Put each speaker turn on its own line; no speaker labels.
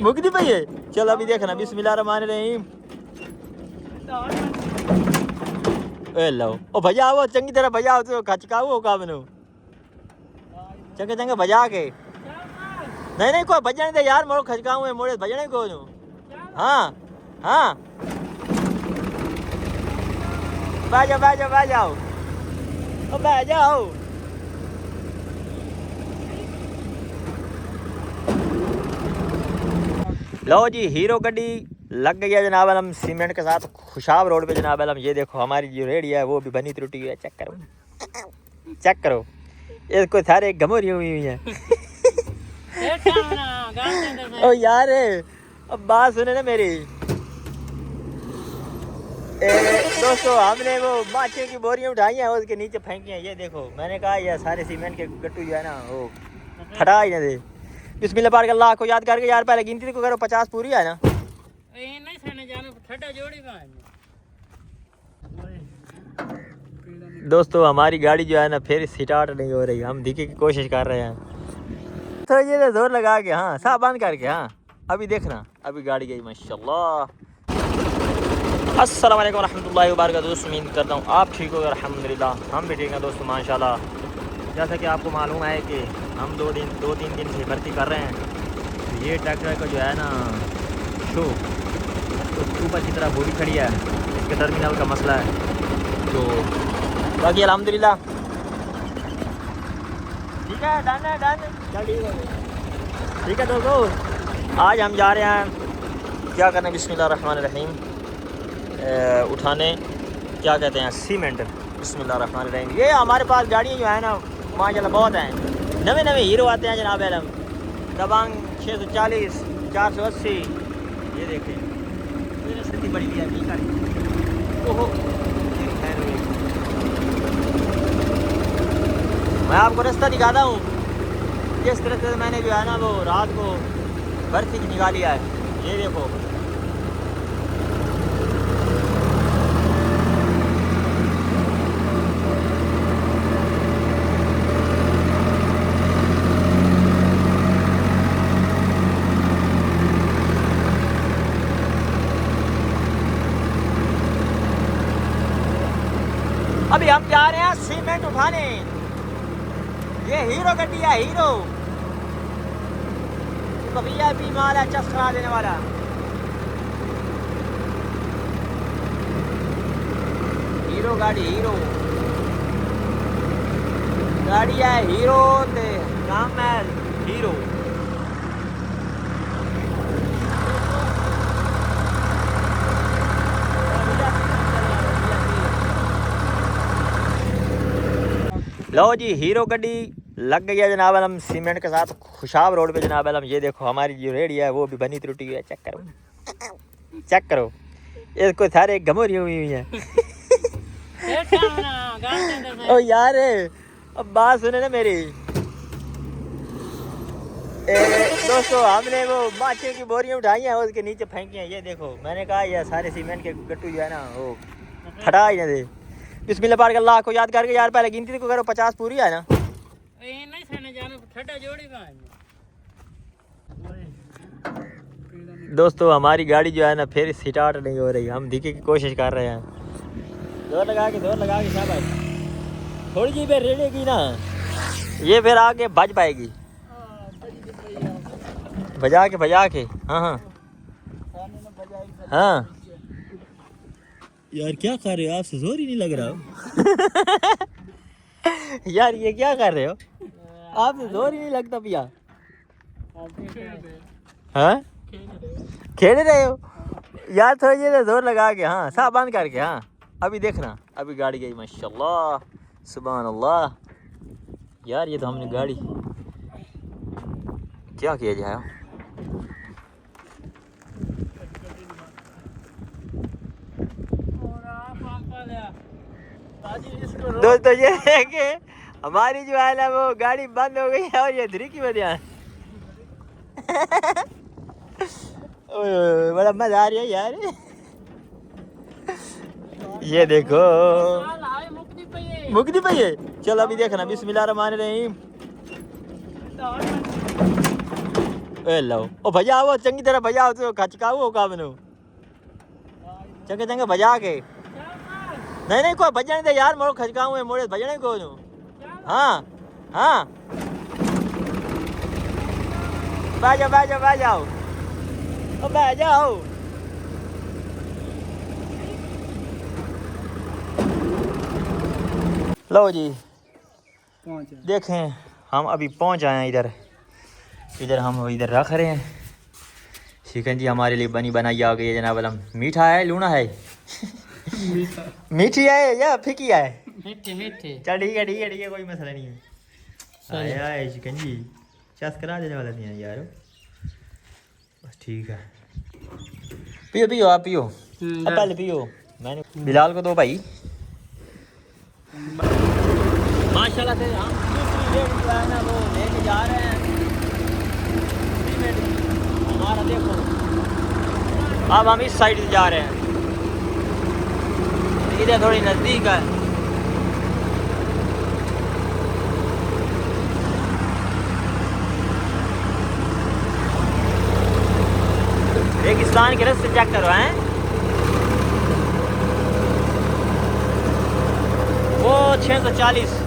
मुकदी पई है। चलो अभी देखना, बिस्मिल्लाहिर्रहमानिर्रहीम। ए लो ओ भजा आओ चंगी तरह भजा आओ तो खचकाओ होगा मनु चंगे चंगे भजा के नहीं नहीं कोई भजन दे यार मोड़ खचकाऊं है मोड़े भजने को नु हाँ हाँ बाजाओ ओ बाजाओ लो जी हीरो गड्डी लग गई है जनाब आलम सीमेंट के साथ खुशाब रोड पे जनाब आलम। ये देखो हमारी जो रेडी है वो भी बनी त्रुटी हुई है। चेक करो ये कोई सारे गमोरी हुई है। ओ यार अब बात सुने ना मेरी दोस्तों, हमने वो माचे की बोरियां उठाई हैं उसके नीचे फेंकी हैं। ये देखो मैंने कहा ये सारे सीमेंट के गट्टू जो है ना वो फटा ही ना दे। बिस्मिल्लाह पाक अल्लाह को याद करके यार पहले गिनती को करो 50 पूरी है ना। नहीं सने जानो ठड्डा जोड़ी का दोस्तों हमारी गाड़ी जो है ना फिर स्टार्ट नहीं हो रही। हम दिखे की कोशिश कर रहे हैं तो ये जोर लगा के हाँ साफ बंद करके हाँ अभी देखना अभी गाड़ी गई माशाल्लाह। अस्सलाम वालेकुम रहमतुल्लाहि व बरकातहू। दोस्तों उम्मीद करता हूँ आप ठीक हो अल्हम्दुलिल्लाह हम भी ठीक हैं दोस्तों माशाल्लाह। जैसा कि आपको मालूम है कि हम दो तीन दिन से भर्ती कर रहे हैं। तो ये ट्रैक्टर का जो है ना शो तो ऊपर की तरह बोरी खड़ी है, इसके टर्मिनल का मसला है। तो बाकी अल्हम्दुलिल्लाह ठीक है डन है डन ठीक है दोस्तों। आज हम जा रहे हैं क्या करने बिस्मिल्लाहिर्रहमानिर्रहीम उठाने क्या कहते हैं सीमेंट बिस्मिल्लाहिर्रहमानिर्रहीम। ये हमारे पास गाड़ियाँ जो है ना माशाल्लाह बहुत हैं। नवे हीरो आते हैं जनाब आलम दबंग 640 480। ये देखें स्थिति बड़ी है ओहो। मैं आपको रास्ता दिखाता हूँ जिस तरह से मैंने जो है ना वो रात को बर्फी निकाली है। ये देखो अभी हम जा रहे हैं सीमेंट उठाने। ये हीरो गड्डी है हीरो VIP माल है चस करा देने वाला। हीरो गाड़ी है हीरो ते नाम है हीरो। लो जी हीरो गड्डी लग गई है जनाब आलम सीमेंट के साथ खुशाब रोड पे जनाब आलम। ये देखो हमारी जो रेडी है वो भी बनी त्रुटी हुई है। चेक करो ये कोई सारे गमोरी हुई है। ओ यार अब बात सुने ना मेरी दोस्तों, हमने वो माचे की बोरियां उठाई हैं उसके नीचे फेंकी हैं। ये देखो मैंने कहा ये सारे सीमेंट के गट्टू जो है ना वो फटा ही ना दे। बिस्मिल्लाह पाक अल्लाह को याद करके यार पहले गिनती को करो 50 पूरी है ना। नहीं सने जानो ठड्डा जोड़ी का दोस्तों हमारी गाड़ी जो है ना फिर स्टार्ट नहीं हो रही। हम दिखे की कोशिश कर रहे हैं जोर लगा के शाबाश। थोड़ी जी पे रेड़ेगी ना ये फिर आगे बज पाएगी। बजा के हाँ यार क्या कर रहे हो आपसे जोर ही नहीं लग रहा हो। यार ये क्या कर रहे हो आपसे जोर ही नहीं लगता भैया। हाँ खेल रहे हो यार थोड़ी देर जोर लगा के हाँ साफ बंद करके हाँ अभी देखना अभी गाड़ी गई माशाल्लाह सुभान अल्लाह। यार ये तो हमने गाड़ी क्या किया जाए। दोस्तों ये है कि हमारी जो है ना वो गाड़ी बंद हो गई है और ये धरी की वजह बड़ा मजा आ रही है यार। ये देखो मुकदी पई है। चलो अभी देखना बिस्मिल्लाहिर्रहमानिर्रहीम। ए लो ओ भजा वो चंगी तरह भजा तो खचकाओ होगा मनु चंगे चंगे भजा के नहीं नहीं कोई भजने दे यार मोड़ खचकाऊं है मोड़े भजने को नु हाँ हाँ बाजाओ ओ बाजाओ लो जी देखें हम अभी पहुंच आए हैं इधर हम इधर रख रहे हैं चिकन जी हमारे लिए बनी बनाई आ गई है जनाब अलम मीठा है लूना है मीठी है या फीकी है
मीठे
चल ठीक है कोई मसला नहीं है आया है चिकन जी चस करा देने वाला नहीं है यार बस ठीक है पियो आप पियो अब पहले पियो मैंने बिलाल को दो भाई माशाल्लाह से हम दूसरी रेट जो है ना वो लेके जा रहे हैं हमारा देखो अब हम इस साइड से जा रहे हैं इधर थोड़ी नज़दीक है रेगिस्तान के रास्ते चेक करो हैं वो 640